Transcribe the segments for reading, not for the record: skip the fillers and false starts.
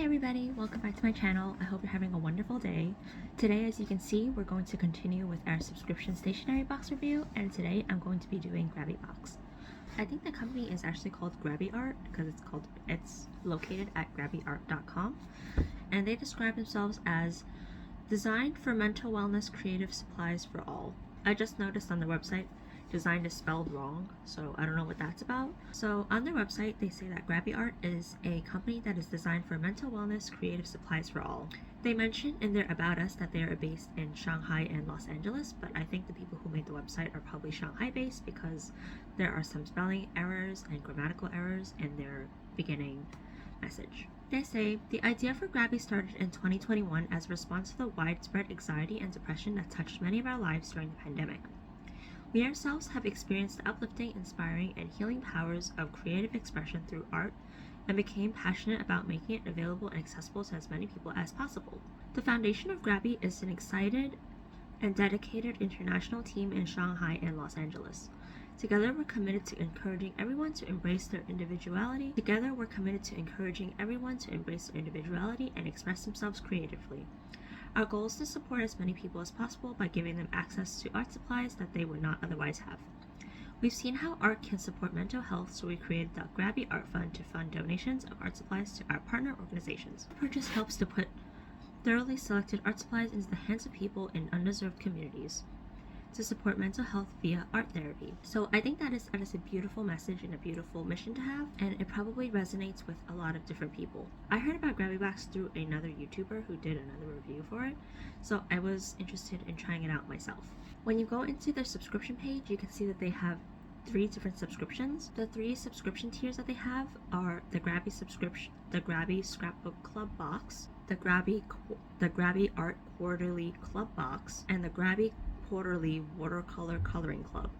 everybody, welcome back to my channel. I hope you're having a wonderful day. Today, as you can see, we're going to continue with our subscription stationery box review, and today I'm going to be doing Grabie box. I think the company is actually called Grabie Art because it's located at grabieart.com, and they describe themselves as designed for mental wellness creative supplies for all. I just noticed on the website design is spelled wrong, so I don't know what that's about. So on their website they say that Grabie Art is a company that is designed for mental wellness creative supplies for all. They mention in their About Us that they are based in Shanghai and Los Angeles, but I think the people who made the website are probably Shanghai based because there are some spelling errors and grammatical errors in their beginning message. They say, the idea for Grabie started in 2021 as a response to the widespread anxiety and depression that touched many of our lives during the pandemic. We ourselves have experienced the uplifting, inspiring, and healing powers of creative expression through art and became passionate about making it available and accessible to as many people as possible. The foundation of Grabie is an excited and dedicated international team in Shanghai and Los Angeles. Together, we're committed to encouraging everyone to embrace their individuality. And express themselves creatively. Our goal is to support as many people as possible by giving them access to art supplies that they would not otherwise have. We've seen how art can support mental health, so we created the Grabie Art Fund to fund donations of art supplies to our partner organizations. The purchase helps to put thoroughly selected art supplies into the hands of people in underserved communities to support mental health via art therapy. So I think that is a beautiful message and a beautiful mission to have, and it probably resonates with a lot of different people. I heard about Grabie Box through another YouTuber who did another review for it, so I was interested in trying it out myself. When you go into their subscription page, you can see that they have 3 different subscriptions. The 3 subscription tiers that they have are the Grabie subscription, the Grabie Scrapbook Club box, the Grabie Art Quarterly Club box, and the Grabie Quarterly Watercolor Coloring Club.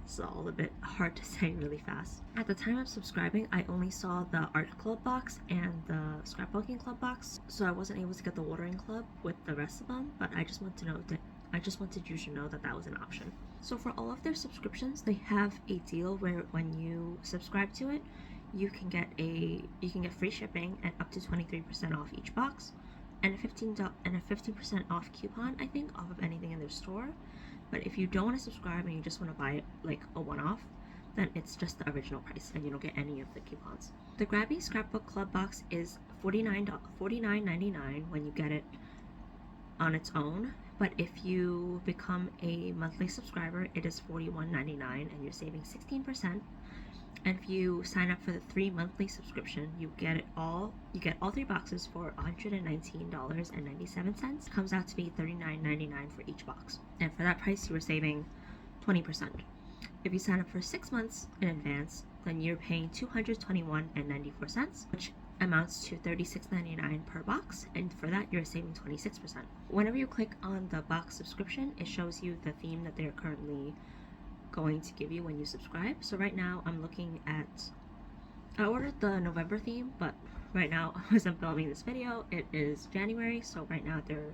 It's all a bit hard to say really fast. At the time of subscribing, I only saw the art club box and the scrapbooking club box, so I wasn't able to get the watering club with the rest of them, but I just wanted you to know that that was an option. So for all of their subscriptions, they have a deal where when you subscribe to it, you can get free shipping and up to 23% off each box, and a 15% off coupon, I think, off of anything in their store. But if you don't want to subscribe and you just want to buy it like a one-off, then it's just the original price and you don't get any of the coupons. The Grabie Scrapbook Club box is $49.99 when you get it on its own, but if you become a monthly subscriber, it is $41.99 and you're saving 16%. And if you sign up for the 3 monthly subscription, you get all 3 boxes for $119.97. Comes out to be $39.99 for each box. And for that price, you are saving 20%. If you sign up for 6 months in advance, then you're paying $221.94, which amounts to $36.99 per box, and for that you're saving 26%. Whenever you click on the box subscription, it shows you the theme that they're currently going to give you when you subscribe. So right now I ordered the November theme, but right now as I'm filming this video, it is January, so right now they're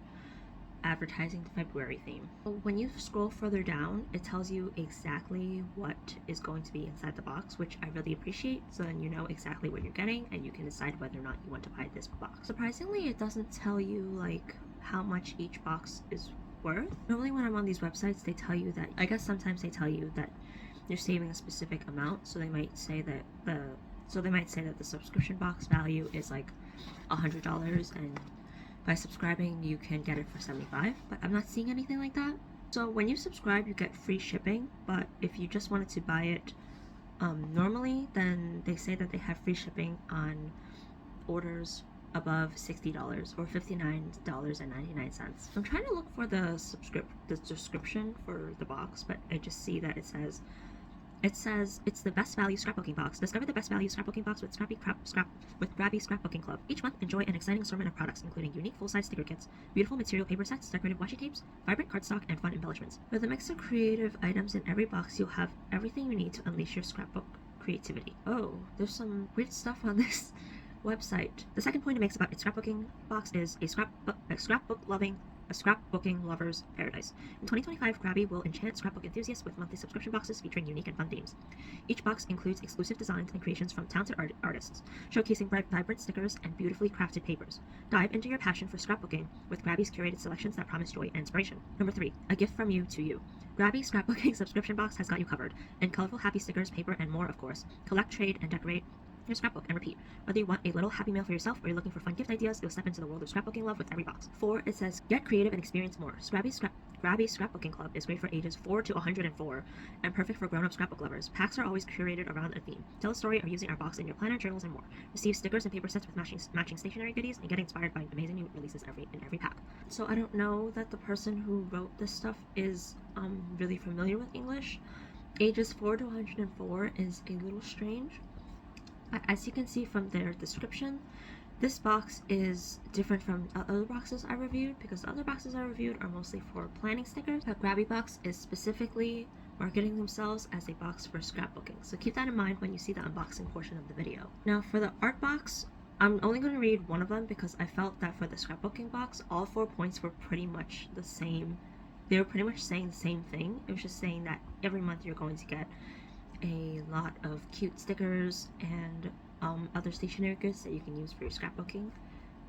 advertising the February theme. When you scroll further down, it tells you exactly what is going to be inside the box, which I really appreciate, so then you know exactly what you're getting and you can decide whether or not you want to buy this box. Surprisingly, it doesn't tell you like how much each box is worth. Normally when I'm on these websites, they tell you that, I guess sometimes they tell you that you're saving a specific amount, so they might say that the subscription box value is like $100 and by subscribing you can get it for $75, but I'm not seeing anything like that. So when you subscribe, you get free shipping, but if you just wanted to buy it normally, then they say that they have free shipping on orders above $60 or $59.99. I'm trying to look for the description for the box, but I just see that it says it's the best value scrapbooking box. Discover the best value scrapbooking box with Grabie Scrapbooking Club. Each month, enjoy an exciting assortment of products, including unique full-size sticker kits, beautiful material paper sets, decorative washi tapes, vibrant cardstock, and fun embellishments. With a mix of creative items in every box, you'll have everything you need to unleash your scrapbook creativity. Oh, there's some weird stuff on this website. The second point it makes about its scrapbooking box is a scrapbook loving a scrapbooking lover's paradise. In 2025, Grabie will enchant scrapbook enthusiasts with monthly subscription boxes featuring unique and fun themes. Each box includes exclusive designs and creations from talented artists, showcasing vibrant stickers and beautifully crafted papers. Dive into your passion for scrapbooking with Grabie's curated selections that promise joy and inspiration. Number 3. A gift from you to you. Grabie's scrapbooking subscription box has got you covered. In colorful happy stickers, paper, and more, of course. Collect, trade, and decorate your scrapbook and repeat. Whether you want a little happy meal for yourself or you're looking for fun gift ideas, you'll step into the world of scrapbooking love with every box. 4. It says, get creative and experience more. Grabie's Scrapbooking Club is great for ages 4 to 104 and perfect for grown-up scrapbook lovers. Packs are always curated around a theme. Tell a story of using our box in your planner, journals, and more. Receive stickers and paper sets with matching stationery goodies and get inspired by amazing new releases in every pack. So I don't know that the person who wrote this stuff is really familiar with English. Ages 4 to 104 is a little strange. As you can see from their description, this box is different from other boxes I reviewed because the other boxes I reviewed are mostly for planning stickers. The Grabie box is specifically marketing themselves as a box for scrapbooking, so keep that in mind when you see the unboxing portion of the video. Now for the art box, I'm only going to read one of them because I felt that for the scrapbooking box, all 4 points were pretty much the same. They were pretty much saying the same thing. It was just saying that every month you're going to get a lot of cute stickers and other stationery goods that you can use for your scrapbooking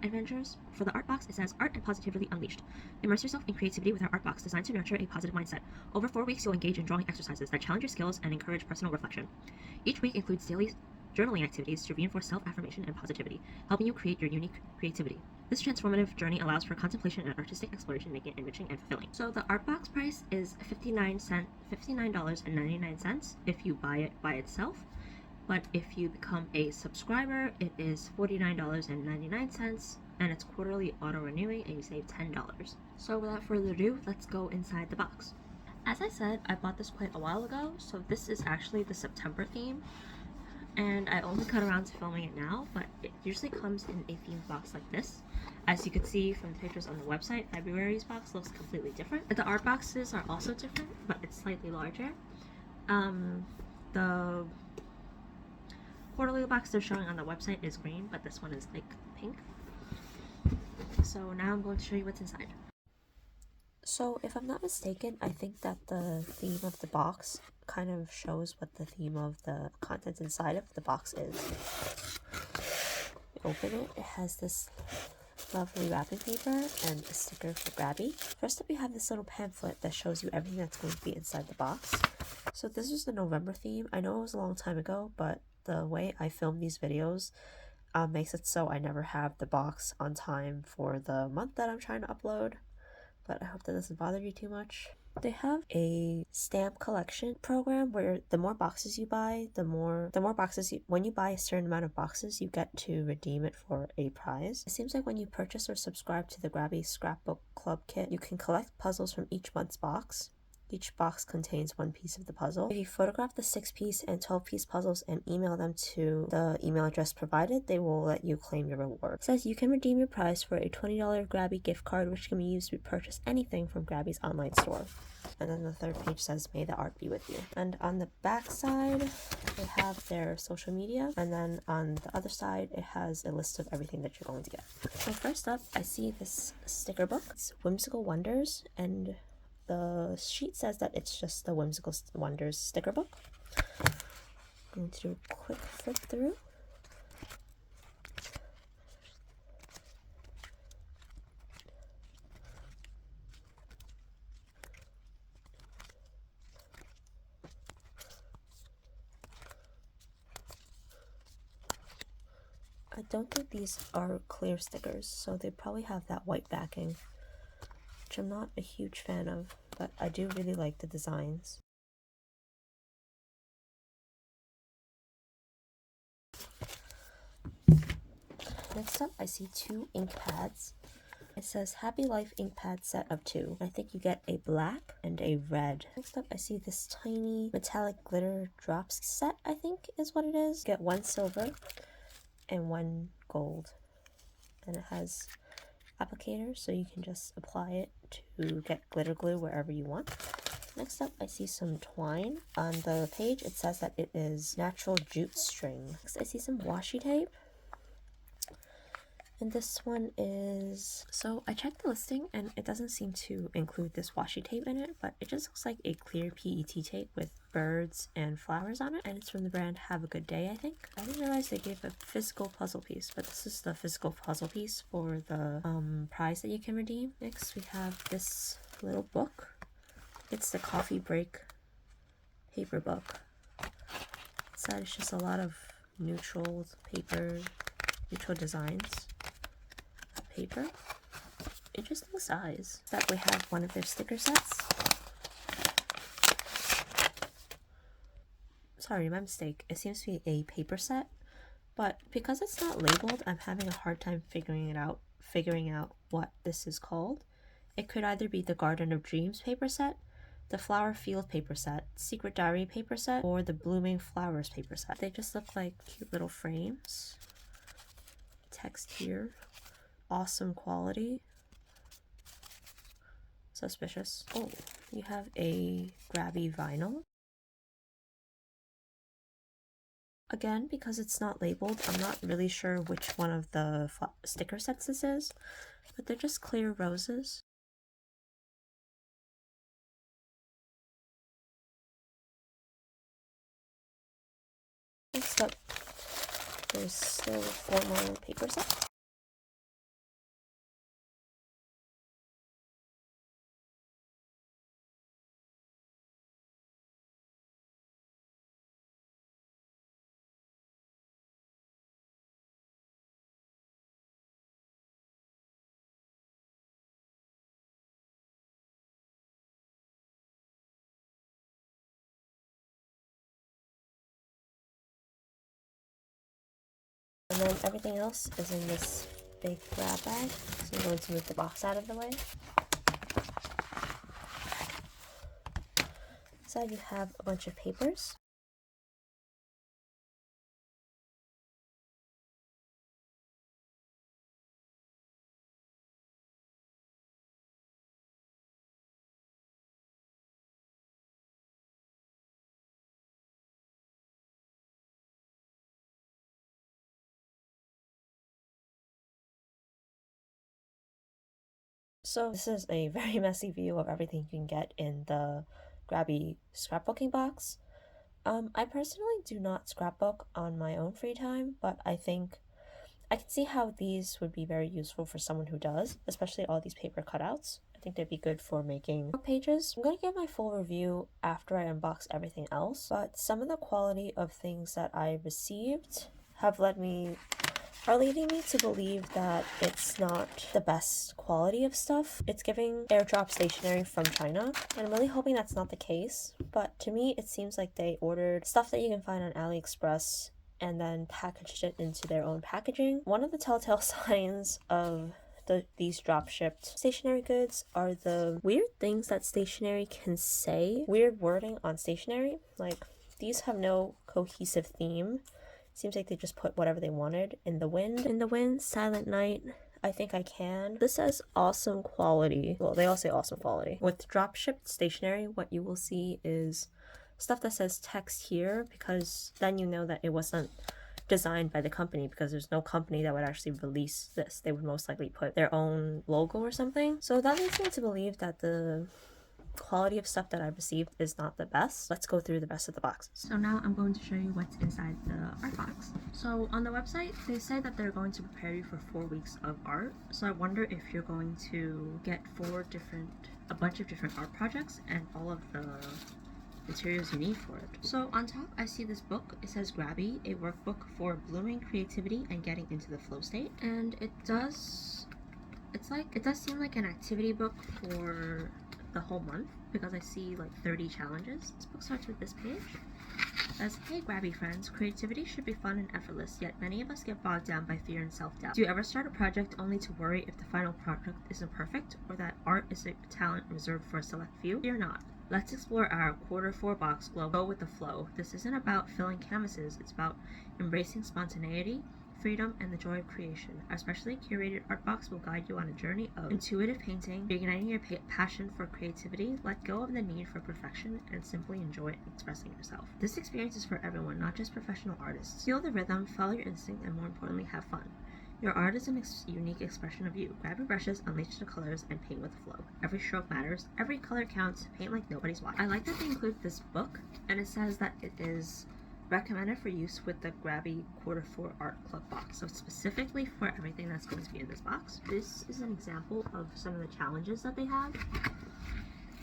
adventures. For the art box, it says, Art and Positively Unleashed. Immerse yourself in creativity with our art box, designed to nurture a positive mindset. Over 4 weeks, you'll engage in drawing exercises that challenge your skills and encourage personal reflection. Each week includes daily journaling activities to reinforce self-affirmation and positivity, helping you create your unique creativity. This transformative journey allows for contemplation and artistic exploration, making it enriching and fulfilling. So the art box price is $59.99 if you buy it by itself. But if you become a subscriber, it is $49.99, and it's quarterly auto-renewing, and you save $10. So without further ado, let's go inside the box. As I said, I bought this quite a while ago, so this is actually the September theme, and I only got around to filming it now, but it usually comes in a themed box like this. As you can see from the pictures on the website, February's box looks completely different. The art boxes are also different, but it's slightly larger. The quarterly box they're showing on the website is green, but this one is like pink. So now I'm going to show you what's inside. So if I'm not mistaken, I think that the theme of the box kind of shows what the theme of the contents inside of the box is. You open it, it has this lovely wrapping paper and a sticker for Grabie. First up, we have this little pamphlet that shows you everything that's going to be inside the box. So this is the November theme. I know it was a long time ago, but the way I film these videos makes it so I never have the box on time for the month that I'm trying to upload. But I hope that doesn't bother you too much. They have a stamp collection program where the more boxes you buy, when you buy a certain amount of boxes, you get to redeem it for a prize. It seems like when you purchase or subscribe to the Grabie Scrapbook Club kit, you can collect puzzles from each month's box. Each box contains 1 piece of the puzzle. If you photograph the 6-piece and 12-piece puzzles and email them to the email address provided, they will let you claim your reward. It says you can redeem your prize for a $20 Grabie gift card, which can be used to purchase anything from Grabie's online store. And then the 3rd page says, may the art be with you. And on the back side, they have their social media. And then on the other side, it has a list of everything that you're going to get. So first up, I see this sticker book. It's Whimsical Wonders, and the sheet says that it's just the Whimsical Wonders sticker book. I'm going to do a quick flip through. I don't think these are clear stickers, so they probably have that white backing, which I'm not a huge fan of, but I do really like the designs. Next up, I see 2 ink pads. It says Happy Life ink pad set of 2. I think you get a black and a red. Next up, I see this tiny metallic glitter drops set, I think is what it is. You get 1 silver and 1 gold. And it has applicator, so you can just apply it to get glitter glue wherever you want. Next up, I see some twine. On the page, it says that it is natural jute string. Next, I see some washi tape. And this one is... So I checked the listing and it doesn't seem to include this washi tape in it, but it just looks like a clear PET tape with birds and flowers on it. And it's from the brand Have a Good Day, I think. I didn't realize they gave a physical puzzle piece, but this is the physical puzzle piece for the prize that you can redeem. Next we have this little book. It's the coffee break paper book. Inside it's just a lot of neutral paper, neutral designs. Paper. Interesting size. That we have one of their sticker sets. Sorry, my mistake. It seems to be a paper set, but because it's not labeled, I'm having a hard time figuring out what this is called. It could either be the Garden of Dreams paper set, the Flower Field paper set, Secret Diary paper set, or the Blooming Flowers paper set. They just look like cute little frames. Text here. Awesome quality. Suspicious. Oh, you have a Grabie vinyl. Again, because it's not labeled, I'm not really sure which one of the sticker sets this is, but they're just clear roses. Next up, there's still 4 more paper sets. And then everything else is in this big grab bag. So I'm going to move the box out of the way. Inside you have a bunch of papers. So this is a very messy view of everything you can get in the Grabie scrapbooking box. I personally do not scrapbook on my own free time, but I think I can see how these would be very useful for someone who does, especially all these paper cutouts. I think they'd be good for making pages. I'm going to give my full review after I unbox everything else, but some of the quality of things that I received are leading me to believe that it's not the best quality of stuff. It's giving airdrop stationery from China, and I'm really hoping that's not the case, but to me it seems like they ordered stuff that you can find on AliExpress and then packaged it into their own packaging. One of the telltale signs of these drop-shipped stationery goods are the weird things that stationery can say. Weird wording on stationery. Like, these have no cohesive theme. Seems like they just put whatever they wanted. In the wind, Silent Night, I Think I Can. This says awesome quality. Well, they all say awesome quality. With drop-shipped stationery, what you will see is stuff that says text here, because then you know that it wasn't designed by the company, because there's no company that would actually release this. They would most likely put their own logo or something. So that leads me to believe that the quality of stuff that I've received is not the best. Let's go through the rest of the boxes. So now I'm going to show you what's inside the art box. So on the website, they say that they're going to prepare you for 4 weeks of art. So I wonder if you're going to get a bunch of different art projects and all of the materials you need for it. So on top, I see this book. It says Grabie, a workbook for blooming creativity and getting into the flow state. And it does seem like an activity book for the whole month, because I see like 30 challenges. This book starts with this page. It says, "Hey Grabie friends, creativity should be fun and effortless, yet many of us get bogged down by fear and self-doubt. Do you ever start a project only to worry if the final product isn't perfect, or that art is a talent reserved for a select few? Fear not. Let's explore our Q4 box glow. Go with the flow. This isn't about filling canvases, it's about embracing spontaneity, freedom, and the joy of creation. Our specially curated art box will guide you on a journey of intuitive painting, igniting your passion for creativity, let go of the need for perfection, and simply enjoy expressing yourself. This experience is for everyone, not just professional artists. Feel the rhythm, follow your instinct, and more importantly, have fun. Your art is a unique expression of you. Grab your brushes, unleash the colors, and paint with flow. Every stroke matters. Every color counts. Paint like nobody's watching. I like that they include this book, and it says that it is recommended for use with the Grabie Q4 Art Club box. So specifically for everything that's going to be in this box. This is an example of some of the challenges that they have.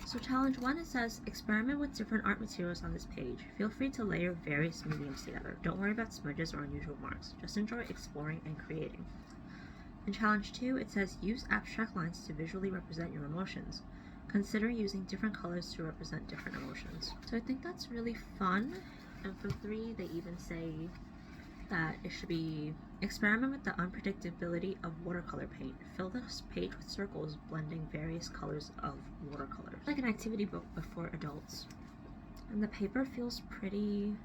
So challenge 1, it says, experiment with different art materials on this page. Feel free to layer various mediums together. Don't worry about smudges or unusual marks. Just enjoy exploring and creating. In challenge 2, it says, use abstract lines to visually represent your emotions. Consider using different colors to represent different emotions. So I think that's really fun. And for 3, they even say that it should be experiment with the unpredictability of watercolor paint. Fill this page with circles blending various colors of watercolors. Like an activity book but for adults. And the paper feels pretty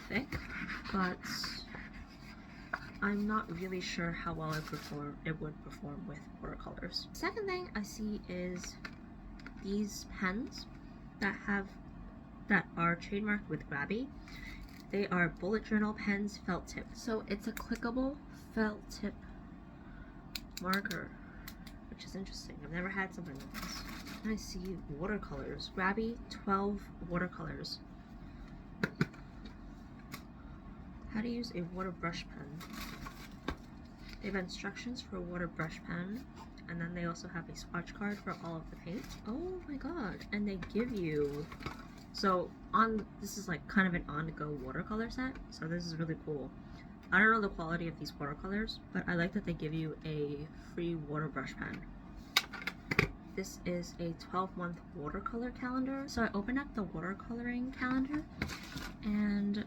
thick, but I'm not really sure how well it would perform with watercolors. Second thing I see is these pens that are trademarked with Grabie. They are bullet journal pens, felt tip. So it's a clickable felt tip marker, which is interesting. I've never had something like this. And I see watercolors. Grabie 12 watercolors. How to use a water brush pen. They have instructions for a water brush pen, and then they also have a swatch card for all of the paint. Oh my god. And they give you, so this is like kind of an on-the-go watercolor set, so this is really cool. I don't know the quality of these watercolors, but I like that they give you a free water brush pen. This is a 12-month watercolor calendar. So I opened up the watercoloring calendar, and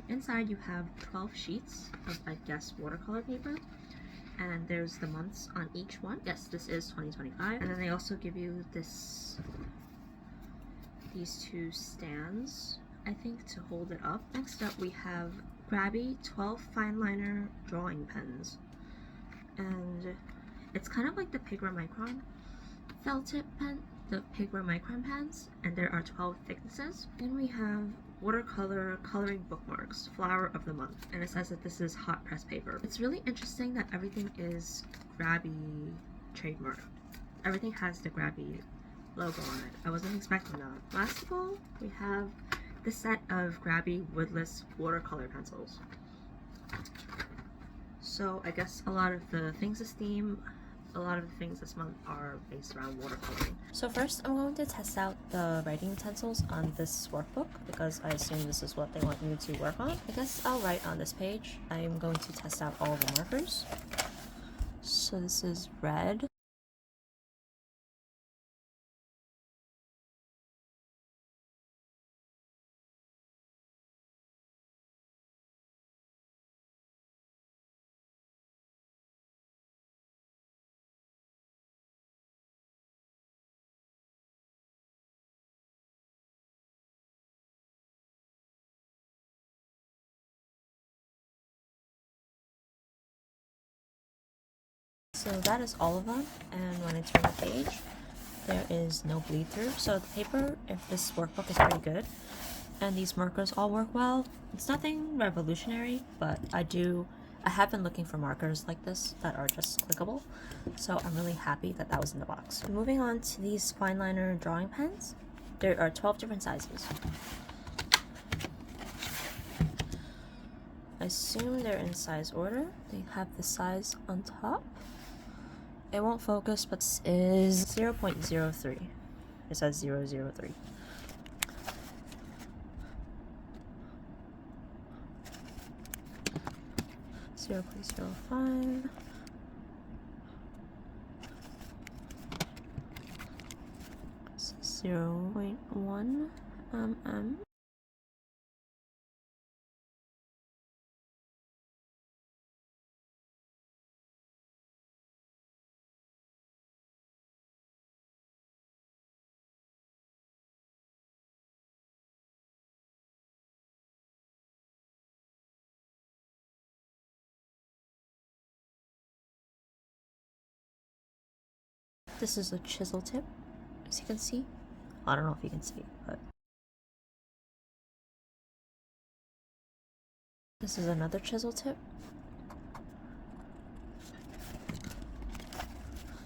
inside you have 12 sheets of, I guess, watercolor paper, and there's the months on each one. Yes, this is 2025. And then they also give you these 2 stands, I think, to hold it up. Next up we have Grabie 12 fine liner drawing pens, and it's kind of like the Pigra Micron felt tip pen, the Pigra Micron pens, and there are 12 thicknesses. Then we have watercolor coloring bookmarks, flower of the month, and it says that this is hot press paper. It's really interesting that everything is Grabie trademark. Everything has the Grabie logo on it. I wasn't expecting that. Last of all, we have the set of Grabie woodless watercolor pencils. So I guess a lot of the things this month are based around watercoloring. So first I'm going to test out the writing utensils on this workbook because I assume this is what they want me to work on. I guess I'll write on this page. I'm going to test out all the markers. So this is red. So that is all of them, and when I turn the page, there is no bleed through. So the paper, if this workbook is pretty good, and these markers all work well. It's nothing revolutionary, but I have been looking for markers like this that are just clickable, so I'm really happy that that was in the box. Moving on to these fine liner drawing pens, there are 12 different sizes. I assume they're in size order. They have the size on top. It won't focus, but this is 0.03. It says 003. Zero point zero 0.05. This is 0.1 mm. This is a chisel tip, as you can see. I don't know if you can see, but this is another chisel tip.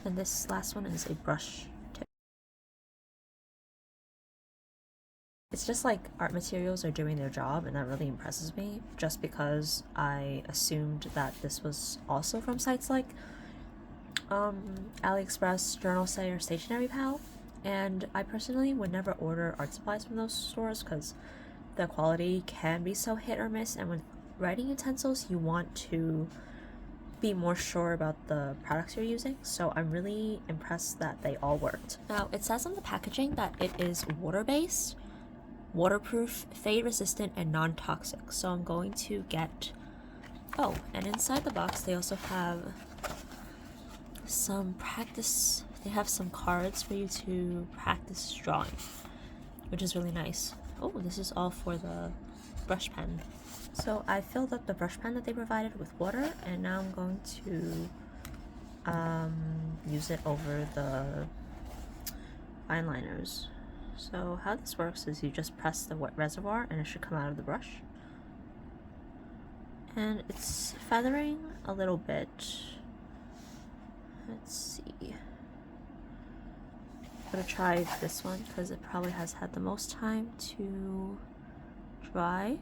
And this last one is a brush tip. It's just like art materials are doing their job, and that really impresses me, just because I assumed that this was also from sites like AliExpress, Journal Say, or Stationery Pal. And I personally would never order art supplies from those stores because the quality can be so hit or miss, and with writing utensils you want to be more sure about the products you're using, so I'm really impressed that they all worked. Now, it says on the packaging that it is water-based, waterproof, fade-resistant, and non-toxic, so I'm going to get... Oh, and inside the box they also have some practice... They have some cards for you to practice drawing, which is really nice. Oh, this is all for the brush pen. So I filled up the brush pen that they provided with water, and now I'm going to use it over the fine liners. So how this works is you just press the wet reservoir and it should come out of the brush. And it's feathering a little bit. Let's see. I'm gonna try this one because it probably has had the most time to dry.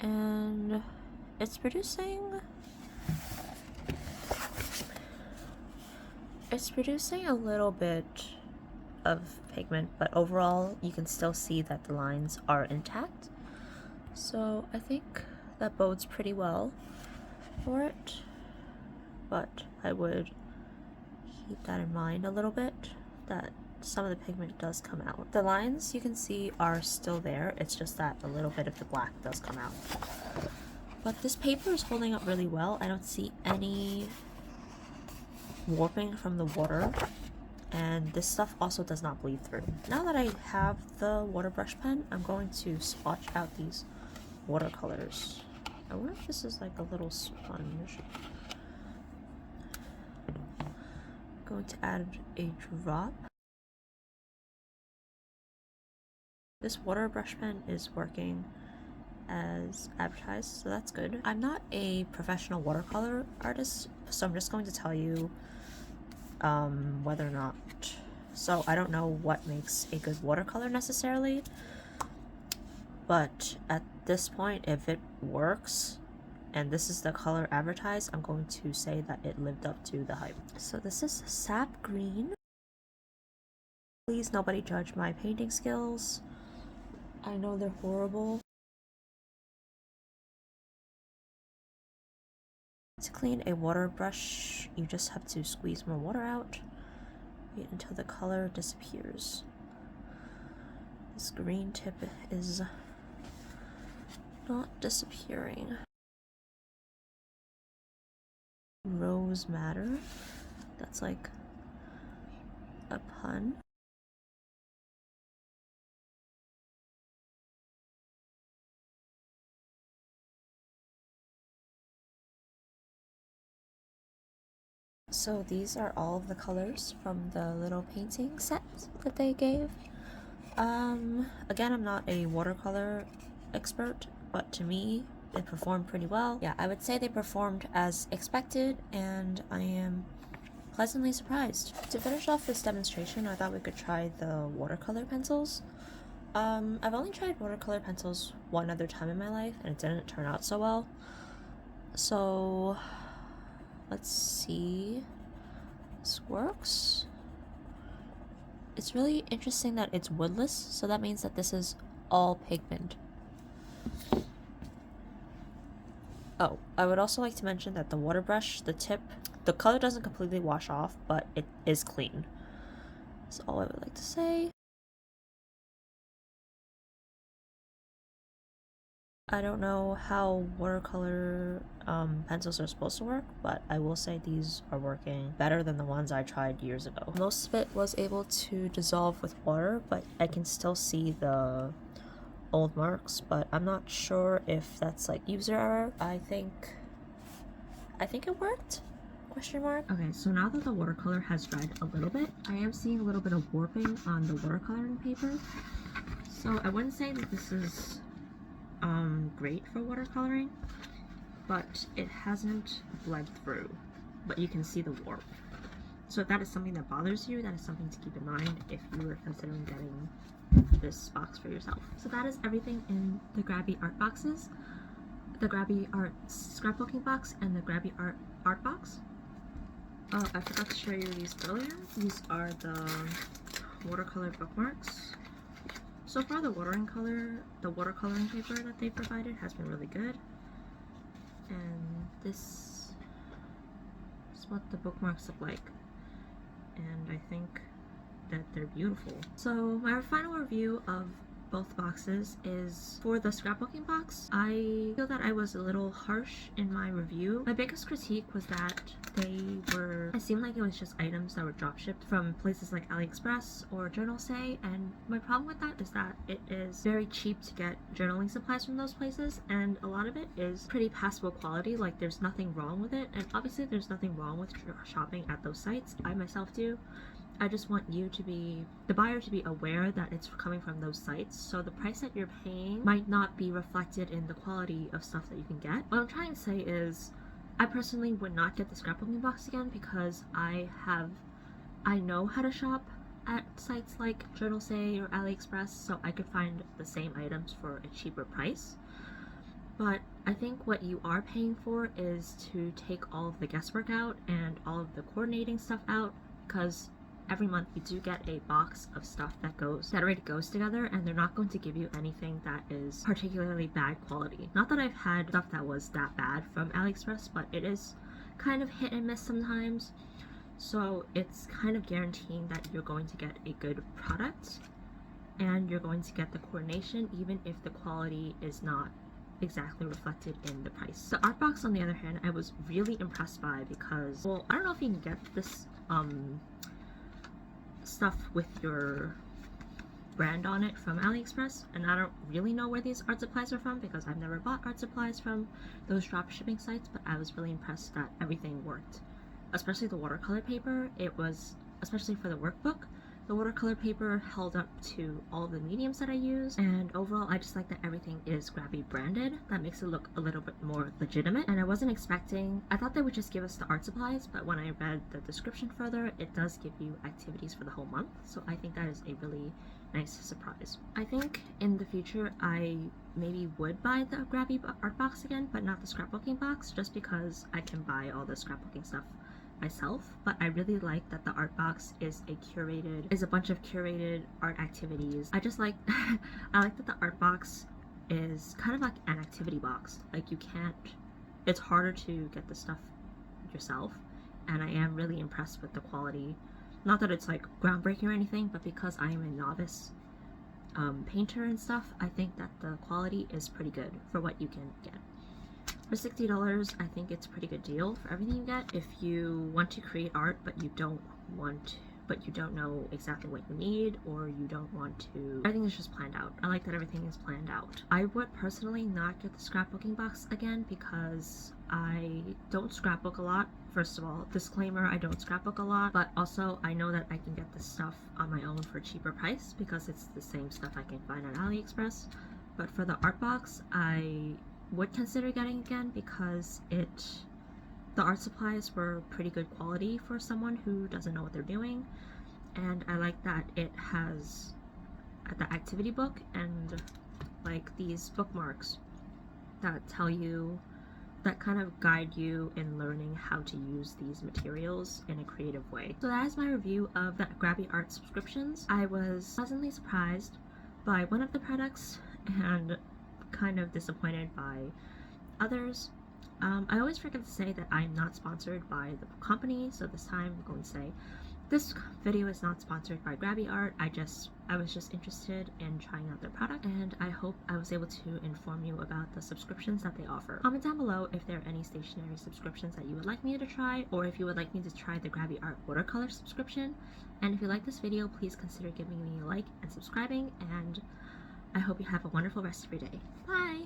And it's producing a little bit of pigment, but overall you can still see that the lines are intact, so I think that bodes pretty well for it, but I would keep that in mind a little bit, that some of the pigment does come out. The lines you can see are still there, it's just that a little bit of the black does come out. But this paper is holding up really well. I don't see any warping from the water, and this stuff also does not bleed through. Now that I have the water brush pen, I'm going to swatch out these watercolors. I wonder if this is like a little sponge. I'm going to add a drop. This water brush pen is working as advertised, so that's good. I'm not a professional watercolor artist, so I'm just going to tell you whether or not. So I don't know what makes a good watercolor necessarily, but at this point, if it works and this is the color advertised, I'm going to say that it lived up to the hype. So this is sap green. Please nobody judge my painting skills. I know they're horrible. To clean a water brush, you just have to squeeze more water out. Wait until the color disappears. This green tip is not disappearing. Rose Matter. That's like a pun. So these are all of the colors from the little painting set that they gave. Again, I'm not a watercolor expert, but to me, it performed pretty well. Yeah, I would say they performed as expected, and I am pleasantly surprised. To finish off this demonstration, I thought we could try the watercolor pencils. I've only tried watercolor pencils one other time in my life, and it didn't turn out so well. So let's see. This works. It's really interesting that it's woodless, so that means that this is all pigment. Oh, I would also like to mention that the water brush, the tip, the color doesn't completely wash off, but it is clean. That's all I would like to say. I don't know how watercolor pencils are supposed to work, but I will say these are working better than the ones I tried years ago. Most of it was able to dissolve with water, but I can still see the old marks, but I'm not sure if that's like user error. I think it worked? Question mark. Okay, so now that the watercolor has dried a little bit, I am seeing a little bit of warping on the watercoloring paper. So I wouldn't say that this is great for watercoloring, but it hasn't bled through. but you can see the warp. So if that is something that bothers you, that is something to keep in mind if you were considering getting this box for yourself. So that is everything in the Grabie art boxes. The Grabie art scrapbooking box and the Grabie art box. Oh, I forgot to show you these earlier. These are the watercolor bookmarks. So far the watercoloring paper that they provided has been really good. And this is what the bookmarks look like. And I think that they're beautiful. So my final review of both boxes is for the scrapbooking box. I feel that I was a little harsh in my review. My biggest critique was that it seemed like it was just items that were drop shipped from places like AliExpress or Journal Say, and my problem with that is that it is very cheap to get journaling supplies from those places, and a lot of it is pretty passable quality. Like, there's nothing wrong with it, and obviously there's nothing wrong with shopping at those sites. I myself do. I just want you to be, the buyer to be aware that it's coming from those sites, so the price that you're paying might not be reflected in the quality of stuff that you can get. What I'm trying to say is, I personally would not get the scrapbooking box again because I know how to shop at sites like Journal Say or AliExpress, so I could find the same items for a cheaper price. But I think what you are paying for is to take all of the guesswork out and all of the coordinating stuff out, because every month you do get a box of stuff that already goes together, and they're not going to give you anything that is particularly bad quality. Not that I've had stuff that was that bad from AliExpress, but it is kind of hit and miss sometimes. So it's kind of guaranteeing that you're going to get a good product and you're going to get the coordination, even if the quality is not exactly reflected in the price. The art box, on the other hand, I was really impressed by because, well, I don't know if you can get this stuff with your brand on it from AliExpress, and I don't really know where these art supplies are from because I've never bought art supplies from those drop shipping sites, but I was really impressed that everything worked. Especially the watercolor paper, especially for the workbook, the watercolor paper held up to all the mediums that I use, and overall I just like that everything is Grabie branded. That makes it look a little bit more legitimate, and I thought they would just give us the art supplies, but when I read the description further, it does give you activities for the whole month, so I think that is a really nice surprise. I think in the future I maybe would buy the Grabie art box again, but not the scrapbooking box, just because I can buy all the scrapbooking stuff myself. But I really like that the art box is a bunch of curated art activities. I just like I like that the art box is kind of like an activity box. Like, it's harder to get the stuff yourself, and I am really impressed with the quality. Not that it's like groundbreaking or anything, but because I am a novice painter and stuff, I think that the quality is pretty good for what you can get. For $60, I think it's a pretty good deal for everything you get. If you want to create art but you don't know exactly what you need, or you don't want to, everything is just planned out. I like that everything is planned out. I would personally not get the scrapbooking box again because I don't scrapbook a lot. First of all, disclaimer, I don't scrapbook a lot, but also I know that I can get this stuff on my own for a cheaper price because it's the same stuff I can find on AliExpress. But for the art box, I would consider getting again because the art supplies were pretty good quality for someone who doesn't know what they're doing, and I like that it has the activity book and like these bookmarks that kind of guide you in learning how to use these materials in a creative way. So that is my review of the Grabie art subscriptions. I was pleasantly surprised by one of the products and kind of disappointed by others. I always forget to say that I'm not sponsored by the company, so this time I'm going to say this video is not sponsored by Grabie Art. I was just interested in trying out their product, and I hope I was able to inform you about the subscriptions that they offer. Comment down below if there are any stationery subscriptions that you would like me to try, or if you would like me to try the Grabie Art watercolor subscription. And if you like this video, please consider giving me a like and subscribing, and I hope you have a wonderful rest of your day. Bye!